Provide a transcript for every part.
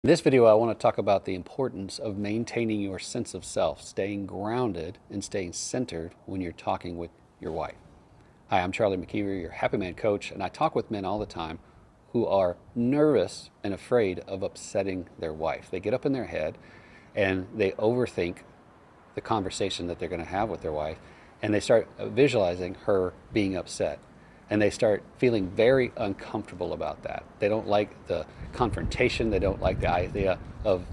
In this video, I want to talk about the importance of maintaining your sense of self, staying grounded and staying centered when you're talking with your wife. Hi, I'm Charlie McKeever, your Happy Man coach, and I talk with men all the time who are nervous and afraid of upsetting their wife. They get up in their head and they overthink the conversation that they're going to have with their wife, and they start visualizing her being upset. And they start feeling very uncomfortable about that. They don't like the confrontation. They don't like the idea of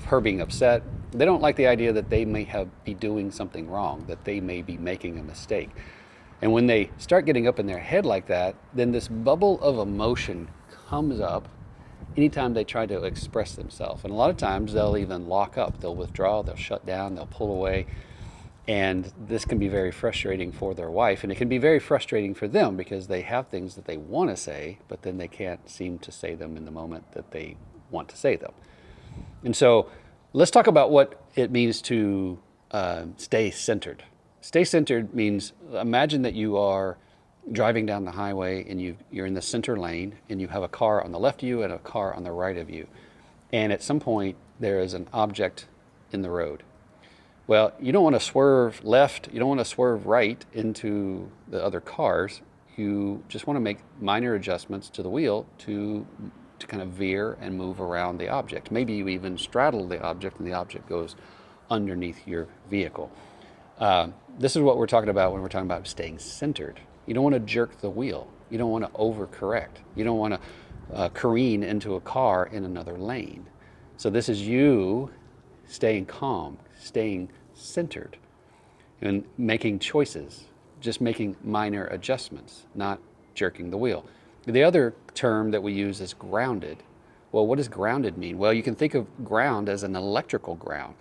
her being upset. They don't like the idea that they may be doing something wrong, that they may be making a mistake. And when they start getting up in their head like that, then this bubble of emotion comes up anytime they try to express themselves. And a lot of times they'll even lock up. They'll withdraw, they'll shut down, they'll pull away. And this can be very frustrating for their wife, and it can be very frustrating for them because they have things that they want to say, but then they can't seem to say them in the moment that they want to say them. And so let's talk about what it means to stay centered. Stay centered means, imagine that you are driving down the highway and you're in the center lane and you have a car on the left of you and a car on the right of you. And at some point there is an object in the road. Well, you don't want to swerve left, you don't want to swerve right into the other cars. You just want to make minor adjustments to the wheel to kind of veer and move around the object. Maybe you even straddle the object and the object goes underneath your vehicle. This is what we're talking about when we're talking about staying centered. You don't want to jerk the wheel. You don't want to overcorrect. You don't want to careen into a car in another lane. So this is you staying calm, staying centered, and making choices, just making minor adjustments, not jerking the wheel. The other term that we use is grounded. Well, what does grounded mean? Well, you can think of ground as an electrical ground,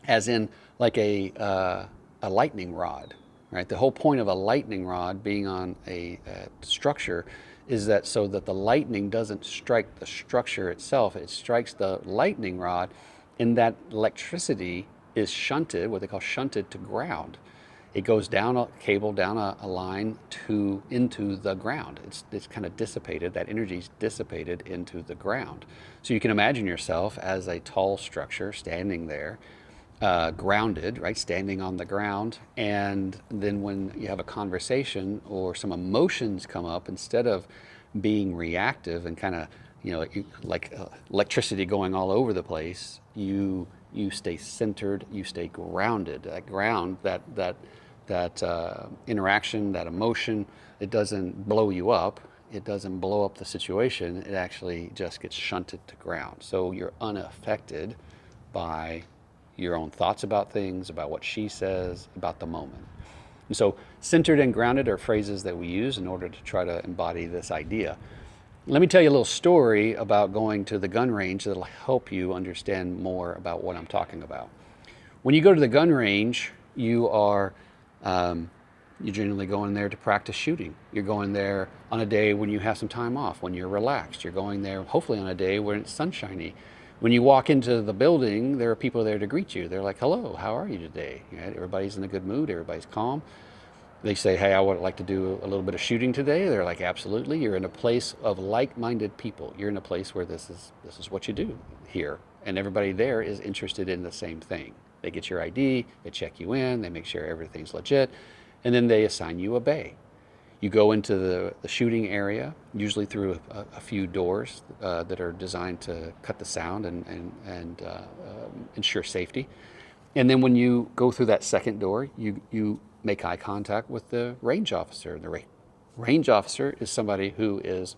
as in like a lightning rod, right? The whole point of a lightning rod being on a structure is that so that the lightning doesn't strike the structure itself, it strikes the lightning rod, and that electricity is shunted, what they call shunted to ground. It goes down a cable, down a line into the ground. It's kind of dissipated, that energy is dissipated into the ground. So you can imagine yourself as a tall structure standing there, grounded, right, standing on the ground. And then when you have a conversation or some emotions come up, instead of being reactive and kind of, like electricity going all over the place, you stay centered, you stay grounded. That ground, that interaction, that emotion, it doesn't blow you up. It doesn't blow up the situation. It actually just gets shunted to ground. So you're unaffected by your own thoughts about things, about what she says, about the moment. And so centered and grounded are phrases that we use in order to try to embody this idea. Let me tell you a little story about going to the gun range that'll help you understand more about what I'm talking about. When you go to the gun range, you're generally going there to practice shooting. You're going there on a day when you have some time off, when you're relaxed. You're going there hopefully on a day when it's sunshiny. When you walk into the building, there are people there to greet you. They're like, hello, how are you today? Right? Everybody's in a good mood, everybody's calm. They say, hey, I would like to do a little bit of shooting today. They're like, absolutely. You're in a place of like-minded people. You're in a place where this is what you do here. And everybody there is interested in the same thing. They get your ID, they check you in, they make sure everything's legit, and then they assign you a bay. You go into the shooting area, usually through a few doors that are designed to cut the sound and ensure safety. And then when you go through that second door, you make eye contact with the range officer. The range officer is somebody who is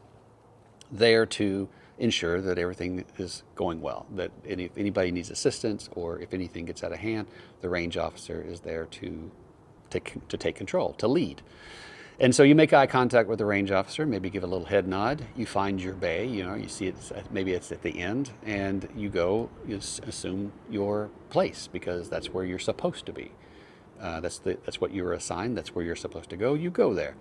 there to ensure that everything is going well, that if anybody needs assistance or if anything gets out of hand, the range officer is there to take control, to lead. And so you make eye contact with the range officer, maybe give a little head nod. You find your bay, you see maybe it's at the end, and you assume your place because that's where you're supposed to be. That's what you were assigned. That's where you're supposed to go. You go there,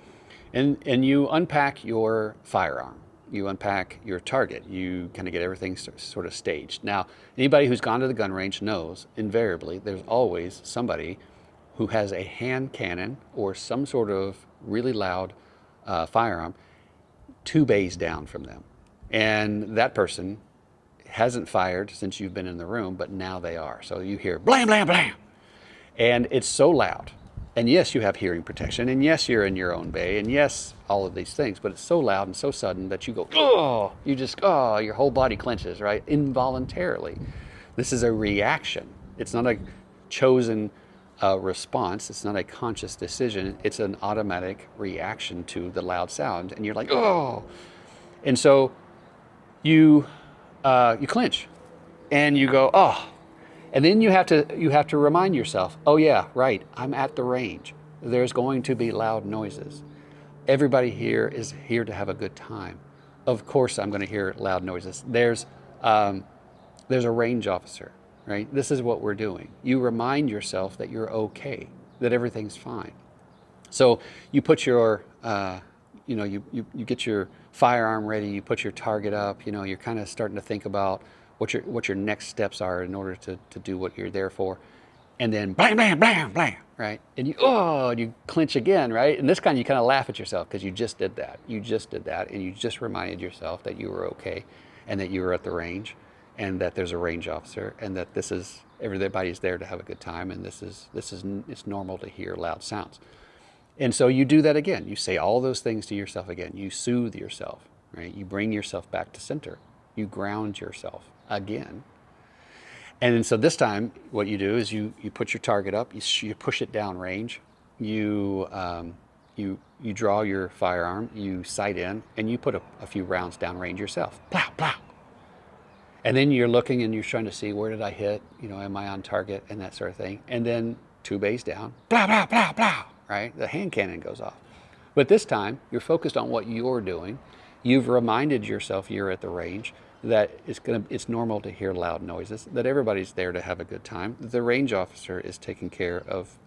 and you unpack your firearm. You unpack your target. You kind of get everything sort of staged. Now, anybody who's gone to the gun range knows invariably there's always somebody who has a hand cannon or some sort of really loud firearm 2 bays down from them, and that person hasn't fired since you've been in the room, but now they are. So you hear blam, blam, blam. And it's so loud. And yes, you have hearing protection. And yes, you're in your own bay. And yes, all of these things. But it's so loud and so sudden that you go, oh, your whole body clenches, right? Involuntarily. This is a reaction. It's not a chosen response. It's not a conscious decision. It's an automatic reaction to the loud sound. And you're like, oh. And so you clench and you go, oh. And then you have to remind yourself, oh yeah, right, I'm at the range. There's going to be loud noises. Everybody here is here to have a good time. Of course I'm going to hear loud noises. There's a range officer, right? This is what we're doing. You remind yourself that you're okay, that everything's fine. So you put your, you get your firearm ready, you put your target up, you're kind of starting to think about what your next steps are in order to do what you're there for. And then blam, blam, blam, blam, right? And you clinch again, right? And this kind you kind of laugh at yourself because you just did that. You just did that and you just reminded yourself that you were okay and that you were at the range and that there's a range officer and that everybody's there to have a good time and it's normal to hear loud sounds. And so you do that again. You say all those things to yourself again. You soothe yourself, right? You bring yourself back to center. You ground yourself again. And then, so this time what you do is you put your target up, you push it down range, you draw your firearm, you sight in, and you put a few rounds down range yourself. Plow, plow. And then you're looking and you're trying to see, where did I hit? Am I on target? And that sort of thing. And then 2 bays down, plow, plow, plow, plow, right? The hand cannon goes off. But this time you're focused on what you're doing. You've reminded yourself you're at the range, that it's normal to hear loud noises, that everybody's there to have a good time. The range officer is taking care of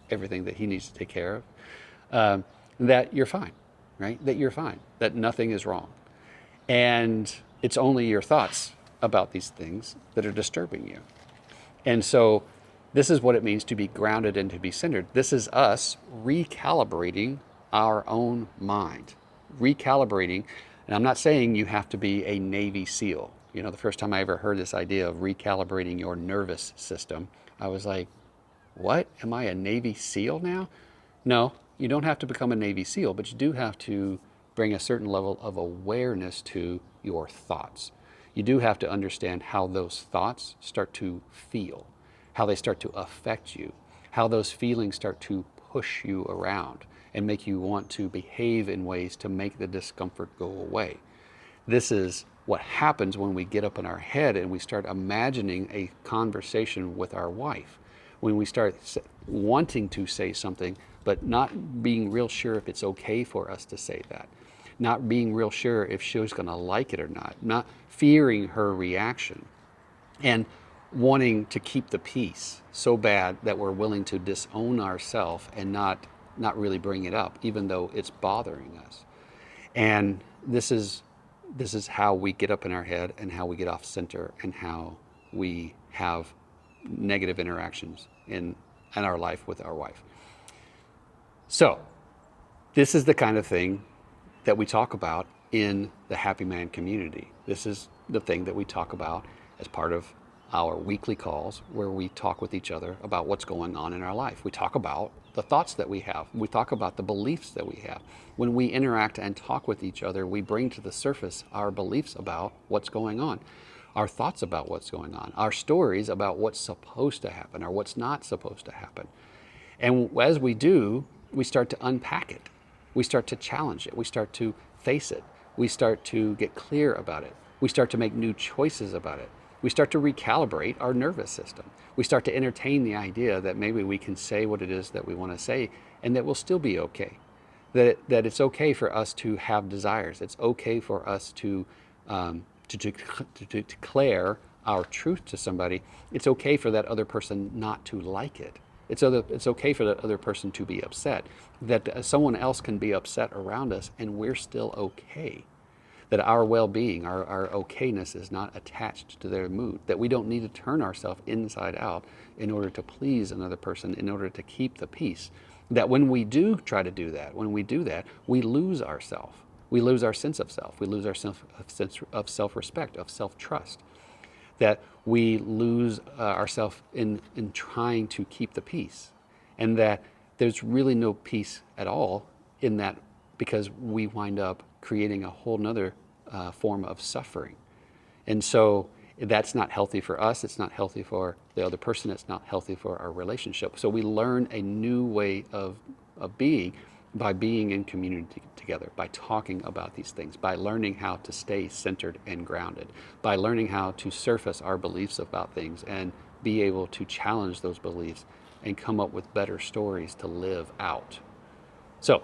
everything that he needs to take care of. That you're fine, right? That you're fine, that nothing is wrong. And it's only your thoughts about these things that are disturbing you. And so this is what it means to be grounded and to be centered. This is us recalibrating our own mind, recalibrating. And I'm not saying you have to be a Navy SEAL. The first time I ever heard this idea of recalibrating your nervous system, I was like, what? Am I a Navy SEAL now? No, you don't have to become a Navy SEAL, but you do have to bring a certain level of awareness to your thoughts. You do have to understand how those thoughts start to feel, how they start to affect you, how those feelings start to push you around and make you want to behave in ways to make the discomfort go away. This is what happens when we get up in our head and we start imagining a conversation with our wife, when we start wanting to say something, but not being real sure if it's okay for us to say that, not being real sure if she's going to like it or not fearing her reaction, and wanting to keep the peace so bad that we're willing to disown ourselves and not really bring it up, even though it's bothering us. And this is how we get up in our head and how we get off center and how we have negative interactions in our life with our wife. So this is the kind of thing that we talk about in the Happy Man community. This is the thing that we talk about as part of our weekly calls, where we talk with each other about what's going on in our life. We talk about the thoughts that we have. We talk about the beliefs that we have. When we interact and talk with each other, we bring to the surface our beliefs about what's going on, our thoughts about what's going on, our stories about what's supposed to happen or what's not supposed to happen. And as we do, we start to unpack it. We start to challenge it. We start to face it. We start to get clear about it. We start to make new choices about it. We start to recalibrate our nervous system. We start to entertain the idea that maybe we can say what it is that we want to say and that we'll still be okay. That it's okay for us to have desires. It's okay for us to declare our truth to somebody. It's okay for that other person not to like it. It's okay for that other person to be upset. That someone else can be upset around us and we're still okay. That our well-being, our okayness is not attached to their mood, that we don't need to turn ourselves inside out in order to please another person, in order to keep the peace. That when we do try to do that, we lose ourselves. We lose our sense of self. We lose our sense of self-respect, of self-trust. that we lose ourselves in trying to keep the peace, and that there's really no peace at all in that, because we wind up creating a whole nother form of suffering. And so that's not healthy for us. It's not healthy for the other person. It's not healthy for our relationship. So we learn a new way of being by being in community together, by talking about these things, by learning how to stay centered and grounded, by learning how to surface our beliefs about things and be able to challenge those beliefs and come up with better stories to live out. So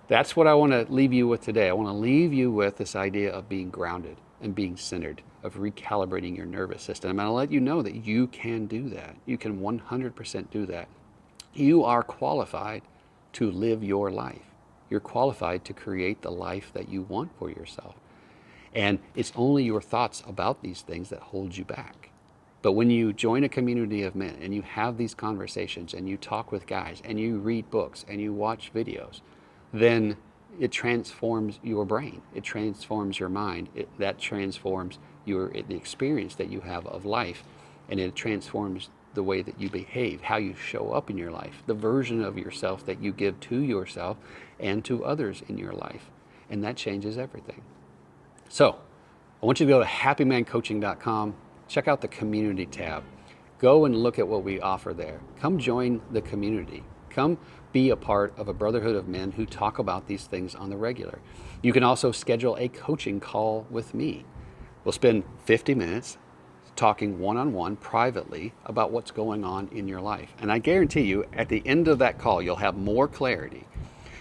that's what I want to leave you with today. I want to leave you with this idea of being grounded and being centered, of recalibrating your nervous system. I'm going to let you know that you can do that. You can 100% do that. You are qualified to live your life. You're qualified to create the life that you want for yourself. And it's only your thoughts about these things that hold you back. But when you join a community of men and you have these conversations and you talk with guys and you read books and you watch videos, then it transforms your brain. It transforms your mind. That transforms the experience that you have of life, and it transforms the way that you behave, how you show up in your life, the version of yourself that you give to yourself and to others in your life. And that changes everything. So I want you to go to happymancoaching.com, check out the community tab. Go and look at what we offer there. Come join the community. Come be a part of a brotherhood of men who talk about these things on the regular. You can also schedule a coaching call with me. We'll spend 50 minutes talking one-on-one privately about what's going on in your life. And I guarantee you, at the end of that call, you'll have more clarity.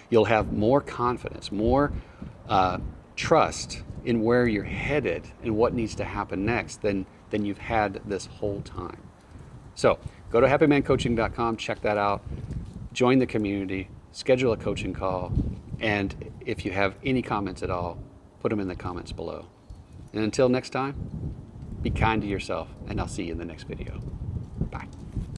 You'll have more confidence, more trust in where you're headed and what needs to happen next than you've had this whole time. So go to happymancoaching.com, check that out. Join the community, schedule a coaching call, and if you have any comments at all, put them in the comments below. And until next time, be kind to yourself, and I'll see you in the next video.